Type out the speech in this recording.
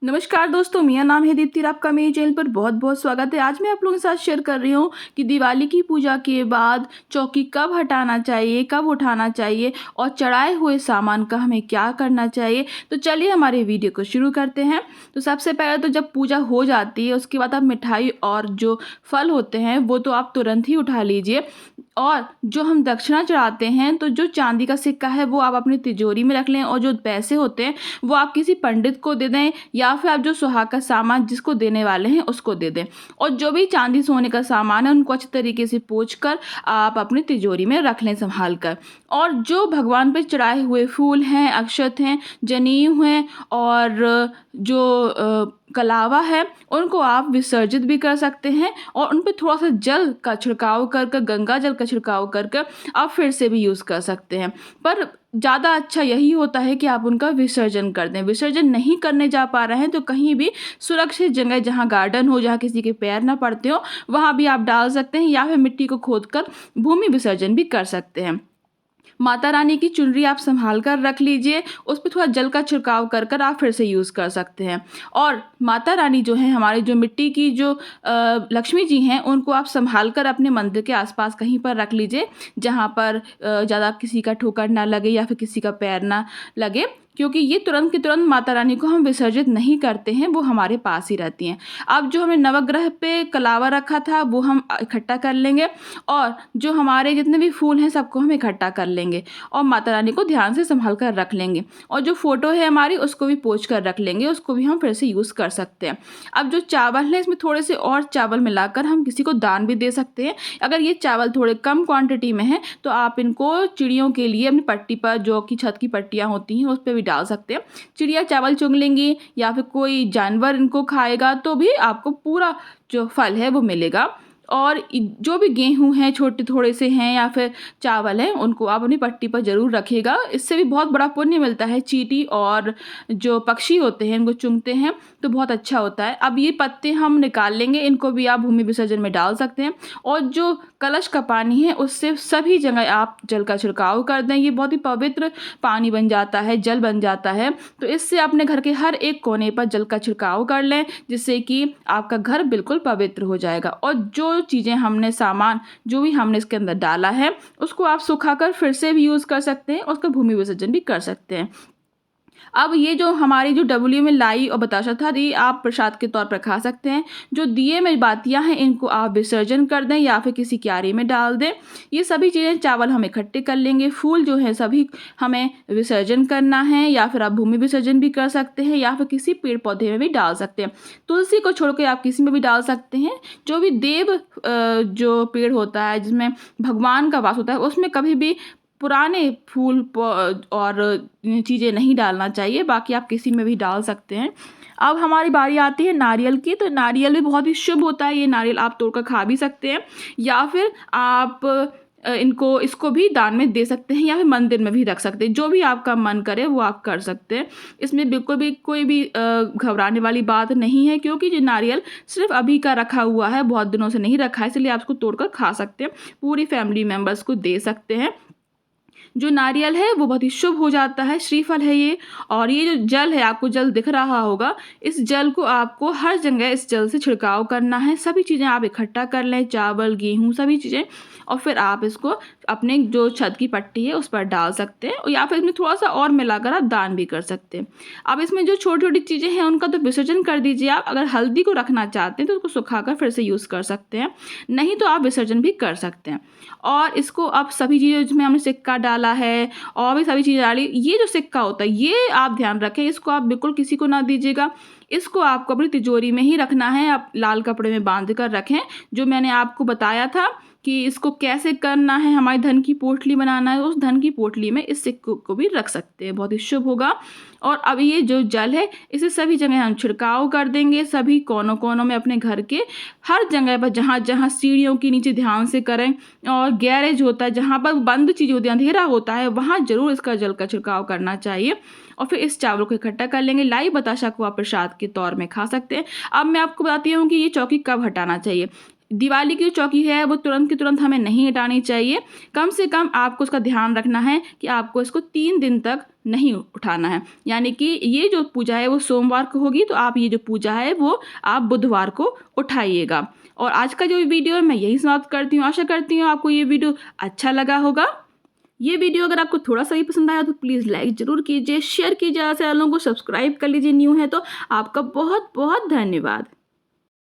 नमस्कार दोस्तों, मेरा नाम है दीप्ति और आपका मेरे चैनल पर बहुत बहुत स्वागत है। आज मैं आप लोगों के साथ शेयर कर रही हूँ कि दिवाली की पूजा के बाद चौकी कब हटाना चाहिए, कब उठाना चाहिए और चढ़ाए हुए सामान का हमें क्या करना चाहिए। तो चलिए हमारे वीडियो को शुरू करते हैं। तो सबसे पहले तो जब पूजा हो जाती है उसके बाद आप मिठाई और जो फल होते हैं वो तो आप तुरंत ही उठा लीजिए। और जो हम दक्षिणा चढ़ाते हैं तो जो चांदी का सिक्का है वो आप अपनी तिजोरी में रख लें, और जो पैसे होते हैं वो आप किसी पंडित को दे दें या फिर आप जो सुहाग का सामान जिसको देने वाले हैं उसको दे दें। और जो भी चांदी सोने का सामान है उनको अच्छे तरीके से पोंछ कर आप अपनी तिजोरी में रख लें संभाल कर। और जो भगवान पे चढ़ाए हुए फूल हैं, अक्षत हैं, जनेऊ हैं और जो कलावा है उनको आप विसर्जित भी कर सकते हैं, और उन पे थोड़ा सा जल का छिड़काव कर कर, गंगा जल का छिड़काव कर कर आप फिर से भी यूज़ कर सकते हैं। पर ज़्यादा अच्छा यही होता है कि आप उनका विसर्जन कर दें। विसर्जन नहीं करने जा पा रहे हैं तो कहीं भी सुरक्षित जगह, जहाँ गार्डन हो, जहाँ किसी के पैर ना पड़ते हो, वहाँ भी आप डाल सकते हैं, या फिर मिट्टी को खोद कर भूमि विसर्जन भी कर सकते हैं। माता रानी की चुनरी आप संभाल कर रख लीजिए, उस पे थोड़ा जल का छिड़काव कर कर आप फिर से यूज़ कर सकते हैं। और माता रानी जो है, हमारी जो मिट्टी की जो लक्ष्मी जी हैं, उनको आप संभाल कर अपने मंदिर के आसपास कहीं पर रख लीजिए, जहाँ पर ज़्यादा किसी का ठोकर ना लगे या फिर किसी का पैर ना लगे, क्योंकि ये तुरंत की तुरंत माता रानी को हम विसर्जित नहीं करते हैं, वो हमारे पास ही रहती हैं। अब जो हमने नवग्रह पे कलावा रखा था वो हम इकट्ठा कर लेंगे, और जो हमारे जितने भी फूल हैं सबको हम इकट्ठा कर लेंगे और माता रानी को ध्यान से संभाल कर रख लेंगे। और जो फ़ोटो है हमारी उसको भी पोंछ कर रख लेंगे, उसको भी हम फिर से यूज़ कर सकते हैं। अब जो चावल है इसमें थोड़े से और चावल मिलाकर हम किसी को दान भी दे सकते हैं। अगर ये चावल थोड़े कम क्वांटिटी में है तो आप इनको चिड़ियों के लिए अपनी पट्टी पर, जो कि छत की पट्टियाँ होती हैं, उस पे भी डाल सकते हैं। चिड़िया चावल चुग लेंगी या फिर कोई जानवर इनको खाएगा तो भी आपको पूरा जो फल है वो मिलेगा। और जो भी गेहूँ हैं, छोटे थोड़े से हैं या फिर चावल हैं, उनको आप अपनी पट्टी पर ज़रूर रखिएगा। इससे भी बहुत बड़ा पुण्य मिलता है। चींटी और जो पक्षी होते हैं इनको चुगते हैं तो बहुत अच्छा होता है। अब ये पत्ते हम निकाल लेंगे, इनको भी आप भूमि विसर्जन में डाल सकते हैं। और जो कलश का पानी है उससे सभी जगह आप जल का छिड़काव कर दें। ये बहुत ही पवित्र पानी बन जाता है, जल बन जाता है। तो इससे अपने घर के हर एक कोने पर जल का छिड़काव कर लें, जिससे कि आपका घर बिल्कुल पवित्र हो जाएगा। और जो चीज़ें हमने, सामान जो भी हमने इसके अंदर डाला है, उसको आप सुखाकर फिर से भी यूज़ कर सकते हैं, उसका भूमि विसर्जन भी कर सकते हैं। अब ये जो हमारी जो डबली में लाई और बताशा था, ये आप प्रसाद के तौर पर खा सकते हैं। जो दिए में बातियाँ हैं इनको आप विसर्जन कर दें या फिर किसी क्यारी में डाल दें। ये सभी चीज़ें, चावल हम इकट्ठे कर लेंगे, फूल जो है सभी हमें विसर्जन करना है, या फिर आप भूमि विसर्जन भी कर सकते हैं या फिर किसी पेड़ पौधे में भी डाल सकते हैं। तुलसी को छोड़ के आप किसी में भी डाल सकते हैं। जो भी जो पेड़ होता है जिसमें भगवान का वास होता है, उसमें कभी भी पुराने फूल और चीज़ें नहीं डालना चाहिए। बाकी आप किसी में भी डाल सकते हैं। अब हमारी बारी आती है नारियल की। तो नारियल भी बहुत ही शुभ होता है। ये नारियल आप तोड़कर खा भी सकते हैं, या फिर आप इसको भी दान में दे सकते हैं, या फिर मंदिर में भी रख सकते हैं। जो भी आपका मन करे वो आप कर सकते हैं। इसमें बिल्कुल भी कोई भी घबराने वाली बात नहीं है, क्योंकि ये नारियल सिर्फ अभी का रखा हुआ है, बहुत दिनों से नहीं रखा है, इसलिए आप इसको तोड़कर खा सकते हैं। पूरी फैमिली मेम्बर्स को दे सकते हैं। जो नारियल है वो बहुत ही शुभ हो जाता है, श्रीफल है ये। और ये जो जल है, आपको जल दिख रहा होगा, इस जल को आपको हर जगह इस जल से छिड़काव करना है। सभी चीज़ें आप इकट्ठा कर लें, चावल, गेहूँ, सभी चीज़ें, और फिर आप इसको अपने जो छत की पट्टी है उस पर डाल सकते हैं, या फिर इसमें थोड़ा सा और मिलाकर आप दान भी कर सकते हैं। अब इसमें जो छोटी छोटी चीज़ें हैं उनका तो विसर्जन कर दीजिए आप। अगर हल्दी को रखना चाहते हैं तो उसको सुखाकर फिर से यूज़ कर सकते हैं, नहीं तो आप विसर्जन भी कर सकते हैं। और इसको अब सभी चीज़ें, जिसमें हमने सिक्का डाला है और भी सभी चीज़ें डाली, ये जो सिक्का होता है ये आप ध्यान रखें, इसको आप बिल्कुल किसी को ना दीजिएगा। इसको आपको अपनी तिजोरी में ही रखना है। आप लाल कपड़े में बांध कर रखें। जो मैंने आपको बताया था कि इसको कैसे करना है, हमारी धन की पोटली बनाना है, उस धन की पोटली में इस सिक्के को भी रख सकते हैं, बहुत ही शुभ होगा। और अब ये जो जल है इसे सभी जगह हम छिड़काव कर देंगे, सभी कोनों कोनों में अपने घर के हर जगह पर, जहाँ जहाँ सीढ़ियों के नीचे ध्यान से करें, और गैरेज होता है, जहाँ पर बंद चीज़ होती है, अंधेरा होता है, वहाँ ज़रूर इसका जल का छिड़काव करना चाहिए। और फिर इस चावल को इकट्ठा कर लेंगे। लाई बताशा को आप प्रसाद के तौर में खा सकते हैं। अब मैं आपको बताती हूँ कि ये चौकी कब हटाना चाहिए। दिवाली की जो चौकी है वो तुरंत की तुरंत हमें नहीं हटानी चाहिए। कम से कम आपको उसका ध्यान रखना है कि आपको इसको 3 दिन तक नहीं उठाना है। यानी कि ये जो पूजा है वो सोमवार को होगी, तो आप ये जो पूजा है वो आप बुधवार को उठाइएगा। और आज का जो वीडियो है मैं यही समाप्त करती हूँ। आशा करती हूँ आपको ये वीडियो अच्छा लगा होगा। ये वीडियो अगर आपको थोड़ा सा ही पसंद आया तो प्लीज़ लाइक ज़रूर कीजिए, शेयर कीजिए, चैनलों को सब्सक्राइब कर लीजिए न्यू है तो। आपका बहुत बहुत धन्यवाद।